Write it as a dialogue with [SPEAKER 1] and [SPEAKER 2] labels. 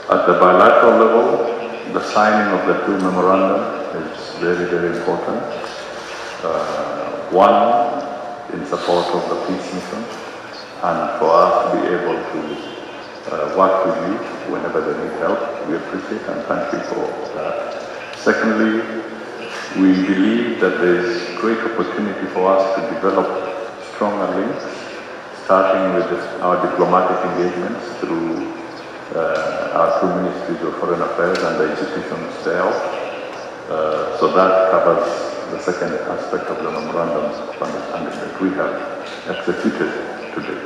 [SPEAKER 1] At the bilateral level, the signing of the two memoranda is very, very important. One, in support of the peace mission, and for us to be able to work with you whenever they need help. We appreciate and thank you for that. Secondly, we believe that there is great opportunity for us to develop stronger links, starting with our diplomatic engagements through our two ministries of foreign affairs and the institutions there. So that covers the second aspect of the memorandums of understanding that we have executed today.